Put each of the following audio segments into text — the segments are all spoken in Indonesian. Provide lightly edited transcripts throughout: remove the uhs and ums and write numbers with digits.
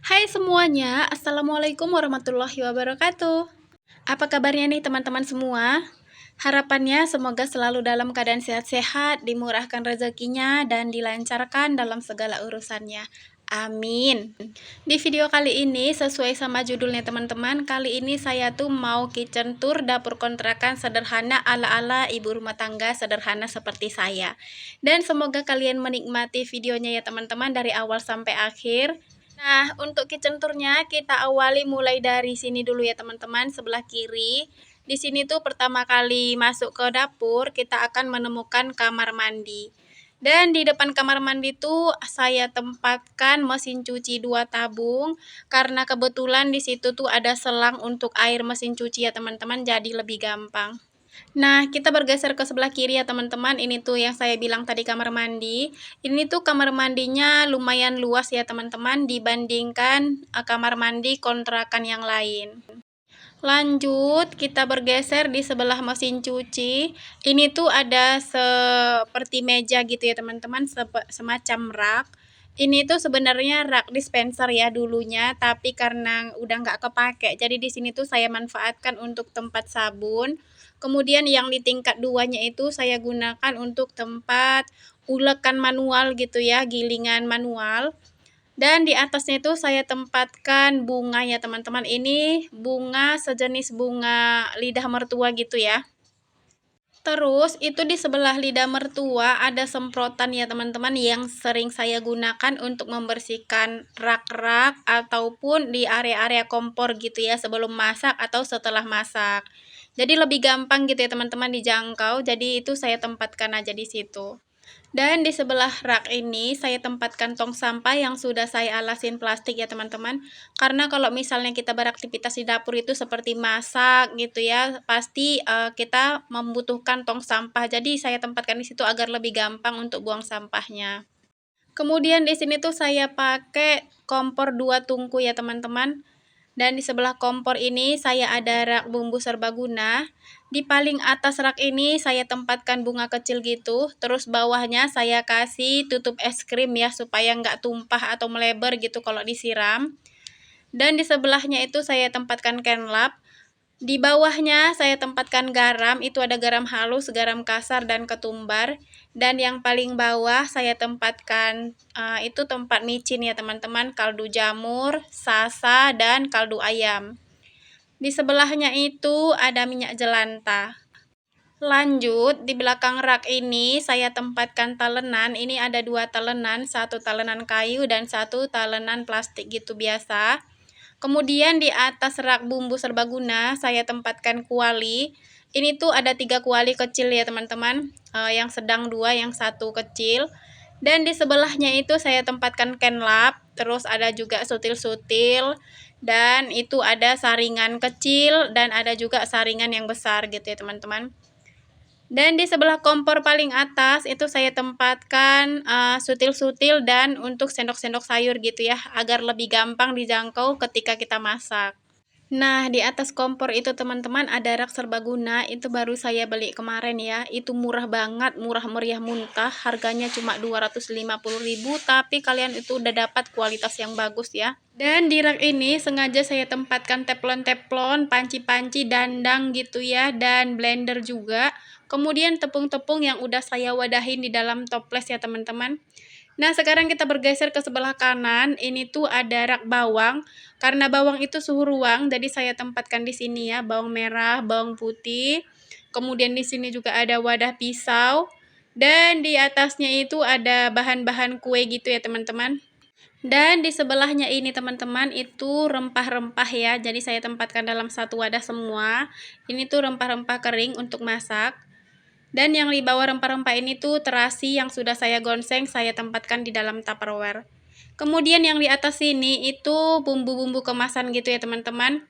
Hai semuanya, Assalamualaikum warahmatullahi wabarakatuh. Apa kabarnya nih teman-teman semua? Harapannya semoga selalu dalam keadaan sehat-sehat, dimurahkan rezekinya, dan dilancarkan dalam segala urusannya. Amin. Di video kali ini, sesuai sama judulnya teman-teman, kali ini saya tuh mau kitchen tour dapur kontrakan sederhana ala-ala ibu rumah tangga sederhana seperti saya. Dan semoga kalian menikmati videonya ya teman-teman dari awal sampai akhir. Nah, untuk kitchen tour-nya kita awali mulai dari sini dulu ya teman-teman, sebelah kiri. Di sini tuh pertama kali masuk ke dapur, kita akan menemukan kamar mandi. Dan di depan kamar mandi tuh saya tempatkan mesin cuci 2 tabung karena kebetulan di situ tuh ada selang untuk air mesin cuci ya teman-teman, jadi lebih gampang. Nah, kita bergeser ke sebelah kiri ya teman-teman. Ini tuh yang saya bilang tadi kamar mandi. Ini tuh kamar mandinya lumayan luas ya teman-teman dibandingkan kamar mandi kontrakan yang lain. Lanjut, kita bergeser di sebelah mesin cuci. Ini tuh ada seperti meja gitu ya teman-teman, semacam rak. Ini tuh sebenarnya rak dispenser ya dulunya, tapi karena udah nggak kepake, jadi di sini tuh saya manfaatkan untuk tempat sabun. Kemudian yang di tingkat 2-nya itu saya gunakan untuk tempat ulekan manual gitu ya, gilingan manual. Dan di atasnya itu saya tempatkan bunga ya teman-teman. Ini bunga sejenis bunga lidah mertua gitu ya. Terus itu di sebelah lidah mertua ada semprotan ya teman-teman yang sering saya gunakan untuk membersihkan rak-rak ataupun di area-area kompor gitu ya sebelum masak atau setelah masak. Jadi lebih gampang gitu ya teman-teman dijangkau. Jadi itu saya tempatkan aja di situ. Dan di sebelah rak ini saya tempatkan tong sampah yang sudah saya alasin plastik ya teman-teman. Karena kalau misalnya kita beraktivitas di dapur itu seperti masak gitu ya, pasti kita membutuhkan tong sampah. Jadi saya tempatkan di situ agar lebih gampang untuk buang sampahnya. Kemudian di sini tuh saya pakai kompor 2 tungku ya teman-teman. Dan di sebelah kompor ini saya ada rak bumbu serbaguna. Di paling atas rak ini saya tempatkan bunga kecil gitu. Terus bawahnya saya kasih tutup es krim ya supaya nggak tumpah atau melebar gitu kalau disiram. Dan di sebelahnya itu saya tempatkan kenlap. Di bawahnya saya tempatkan garam, itu ada garam halus, garam kasar, dan ketumbar. Dan yang paling bawah saya tempatkan, itu tempat micin ya teman-teman, kaldu jamur, sasa, dan kaldu ayam. Di sebelahnya itu ada minyak jelantah. Lanjut, di belakang rak ini saya tempatkan talenan, ini ada 2 talenan, satu talenan kayu dan satu talenan plastik gitu biasa. Kemudian di atas rak bumbu serbaguna saya tempatkan kuali. Ini tuh ada 3 kuali kecil ya teman-teman, yang sedang 2, yang satu kecil. Dan di sebelahnya itu saya tempatkan kenlap, terus ada juga sutil-sutil, dan itu ada saringan kecil dan ada juga saringan yang besar gitu ya teman-teman. Dan di sebelah kompor paling atas itu saya tempatkan sutil-sutil dan untuk sendok-sendok sayur gitu ya, agar lebih gampang dijangkau ketika kita masak. Nah, di atas kompor itu teman-teman ada rak serbaguna, itu baru saya beli kemarin ya. Itu murah banget, murah meriah muntah, harganya cuma 250.000, tapi kalian itu udah dapat kualitas yang bagus ya. Dan di rak ini sengaja saya tempatkan teflon-teflon, panci-panci, dandang gitu ya, dan blender juga. Kemudian tepung-tepung yang udah saya wadahin di dalam toples ya teman-teman. Nah, sekarang kita bergeser ke sebelah kanan. Ini tuh ada rak bawang. Karena bawang itu suhu ruang, jadi saya tempatkan di sini ya, bawang merah, bawang putih. Kemudian di sini juga ada wadah pisau. Dan di atasnya itu ada bahan-bahan kue gitu ya, teman-teman. Dan di sebelahnya ini teman-teman itu rempah-rempah ya. Jadi saya tempatkan dalam satu wadah semua. Ini tuh rempah-rempah kering untuk masak. Dan yang di bawah rempah-rempah ini tuh terasi yang sudah saya gonseng, saya tempatkan di dalam Tupperware. Kemudian yang di atas sini itu bumbu-bumbu kemasan gitu ya teman-teman.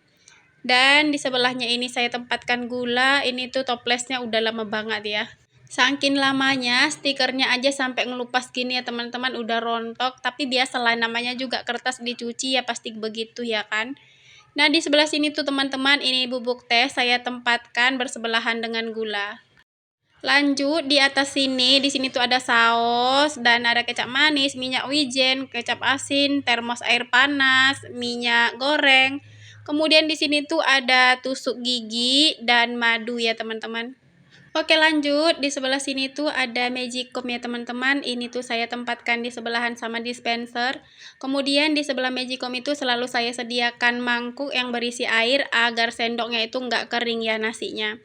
Dan di sebelahnya ini saya tempatkan gula, ini tuh toplesnya udah lama banget ya. Saking lamanya, stikernya aja sampai ngelupas gini ya teman-teman, udah rontok. Tapi biasalah namanya juga kertas dicuci ya pasti begitu ya kan. Nah di sebelah sini tuh teman-teman, ini bubuk teh saya tempatkan bersebelahan dengan gula. Lanjut di atas sini, di sini tuh ada saus dan ada kecap manis, minyak wijen, kecap asin, termos air panas, minyak goreng. Kemudian di sini tuh ada tusuk gigi dan madu ya teman-teman. Oke lanjut, di sebelah sini tuh ada magicom ya teman-teman. Ini tuh saya tempatkan di sebelahan sama dispenser. Kemudian di sebelah magicom itu selalu saya sediakan mangkuk yang berisi air agar sendoknya itu nggak kering ya nasinya.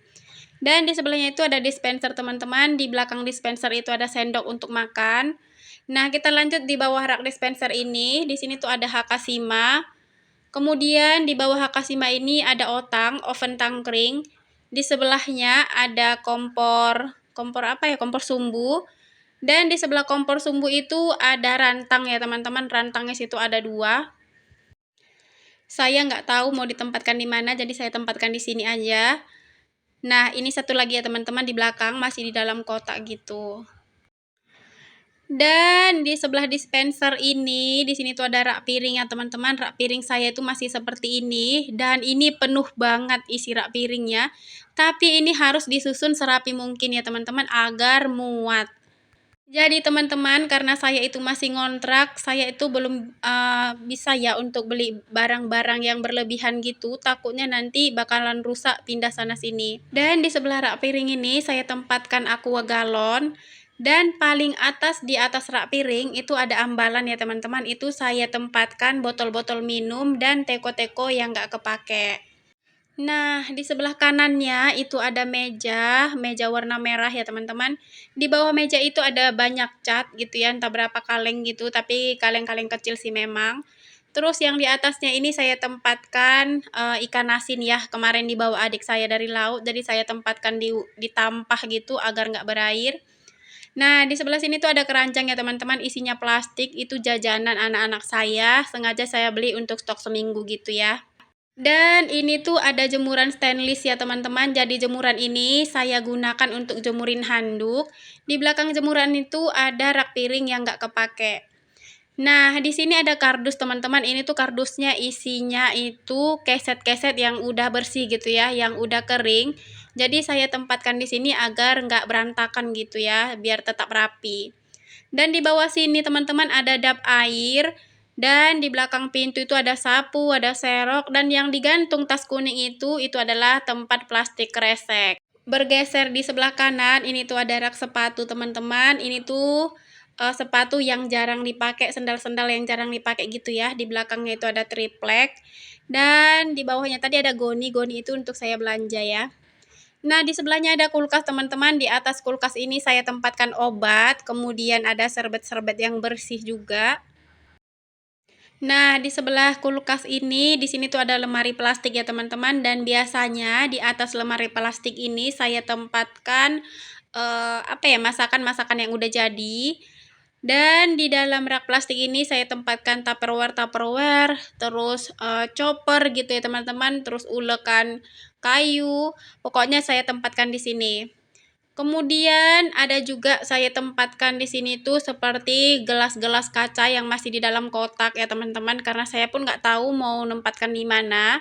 Dan di sebelahnya itu ada dispenser teman-teman. Di belakang dispenser itu ada sendok untuk makan. Nah kita lanjut di bawah rak dispenser ini. Di sini tuh ada Hakashima. Kemudian di bawah Hakashima ini ada otang, oven tangkring. Di sebelahnya ada kompor apa ya? Kompor sumbu. Dan di sebelah kompor sumbu itu ada rantang ya teman-teman. Rantangnya situ ada 2. Saya nggak tahu mau ditempatkan di mana, jadi saya tempatkan di sini aja. Nah, ini satu lagi ya teman-teman di belakang masih di dalam kotak gitu. Dan di sebelah dispenser ini, di sini tuh ada rak piring ya teman-teman. Rak piring saya itu masih seperti ini dan ini penuh banget isi rak piringnya. Tapi ini harus disusun serapi mungkin ya teman-teman agar muat. Jadi teman-teman, karena saya itu masih ngontrak, saya itu belum bisa ya untuk beli barang-barang yang berlebihan gitu. Takutnya nanti bakalan rusak pindah sana sini. Dan di sebelah rak piring ini saya tempatkan aqua galon. Dan paling atas di atas rak piring itu ada ambalan ya teman-teman. Itu saya tempatkan botol-botol minum dan teko-teko yang nggak kepake. Nah, di sebelah kanannya itu ada meja warna merah ya teman-teman. Di bawah meja itu ada banyak cat gitu ya, entah berapa kaleng gitu, tapi kaleng-kaleng kecil sih memang. Terus yang di atasnya ini saya tempatkan ikan asin ya, kemarin dibawa adik saya dari laut, jadi saya tempatkan di tampah gitu agar nggak berair. Nah, di sebelah sini tuh ada keranjang ya teman-teman, isinya plastik, itu jajanan anak-anak saya, sengaja saya beli untuk stok seminggu gitu ya. Dan ini tuh ada jemuran stainless ya teman-teman. Jadi jemuran ini saya gunakan untuk jemurin handuk. Di belakang jemuran itu ada rak piring yang nggak kepake. Nah, di sini ada kardus teman-teman. Ini tuh kardusnya isinya itu keset-keset yang udah bersih gitu ya, yang udah kering. Jadi saya tempatkan di sini agar nggak berantakan gitu ya, biar tetap rapi. Dan di bawah sini teman-teman ada dap air. Dan di belakang pintu itu ada sapu, ada serok, dan yang digantung tas kuning itu adalah tempat plastik kresek. Bergeser di sebelah kanan, ini tuh ada rak sepatu teman-teman. Ini tuh sepatu yang jarang dipakai, sendal-sendal yang jarang dipakai gitu ya. Di belakangnya itu ada triplek. Dan di bawahnya tadi ada goni itu untuk saya belanja ya. Nah, di sebelahnya ada kulkas teman-teman. Di atas kulkas ini saya tempatkan obat, kemudian ada serbet-serbet yang bersih juga. Nah, di sebelah kulkas ini, di sini tuh ada lemari plastik ya teman-teman. Dan biasanya di atas lemari plastik ini saya tempatkan apa ya, masakan-masakan yang udah jadi. Dan di dalam rak plastik ini saya tempatkan tupperware, terus chopper gitu ya teman-teman, terus ulekan kayu. Pokoknya saya tempatkan di sini. Kemudian ada juga saya tempatkan di sini tuh seperti gelas-gelas kaca yang masih di dalam kotak ya teman-teman, karena saya pun nggak tahu mau nempatkan di mana.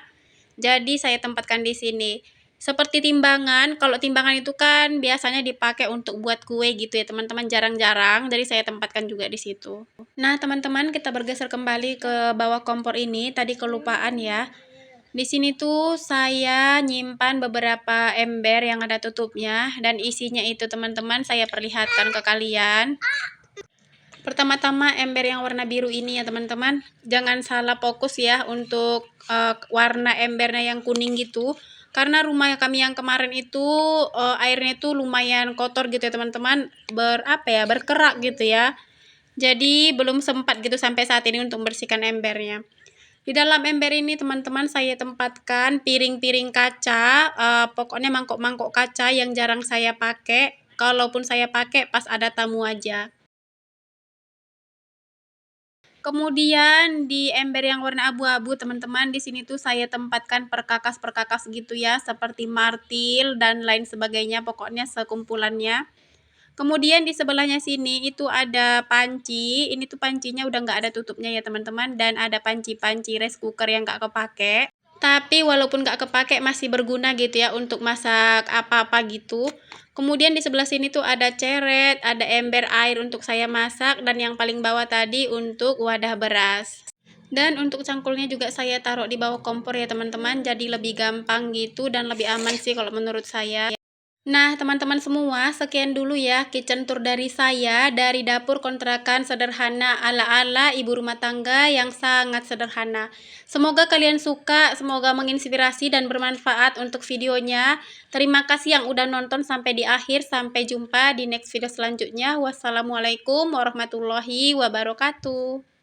Jadi saya tempatkan di sini. Seperti timbangan, kalau timbangan itu kan biasanya dipakai untuk buat kue gitu ya teman-teman, jarang-jarang. Jadi saya tempatkan juga di situ. Nah teman-teman, kita bergeser kembali ke bawah kompor ini. Tadi kelupaan ya. Di sini tuh saya nyimpan beberapa ember yang ada tutupnya dan isinya itu teman-teman saya perlihatkan ke kalian. Pertama-tama ember yang warna biru ini ya teman-teman. Jangan salah fokus ya untuk warna embernya yang kuning gitu. Karena rumah kami yang kemarin itu airnya itu lumayan kotor gitu ya teman-teman. Berkerak gitu ya. Jadi belum sempat gitu sampai saat ini untuk membersihkan embernya. Di dalam ember ini teman-teman saya tempatkan piring-piring kaca, pokoknya mangkok-mangkok kaca yang jarang saya pakai. Kalaupun saya pakai pas ada tamu aja. Kemudian di ember yang warna abu-abu teman-teman, di sini tuh saya tempatkan perkakas-perkakas gitu ya, seperti martil dan lain sebagainya, pokoknya sekumpulannya. Kemudian di sebelahnya sini itu ada panci. Ini tuh pancinya udah nggak ada tutupnya ya teman-teman. Dan ada panci-panci rice cooker yang nggak kepake. Tapi walaupun nggak kepake masih berguna gitu ya untuk masak apa-apa gitu. Kemudian di sebelah sini tuh ada ceret, ada ember air untuk saya masak, dan yang paling bawah tadi untuk wadah beras. Dan untuk cangkulnya juga saya taruh di bawah kompor ya teman-teman, jadi lebih gampang gitu dan lebih aman sih kalau menurut saya. Nah, teman-teman semua, sekian dulu ya kitchen tour dari saya dari dapur kontrakan sederhana ala-ala ibu rumah tangga yang sangat sederhana. Semoga kalian suka, semoga menginspirasi dan bermanfaat untuk videonya. Terima kasih yang udah nonton sampai di akhir. Sampai jumpa di next video selanjutnya. Wassalamualaikum warahmatullahi wabarakatuh.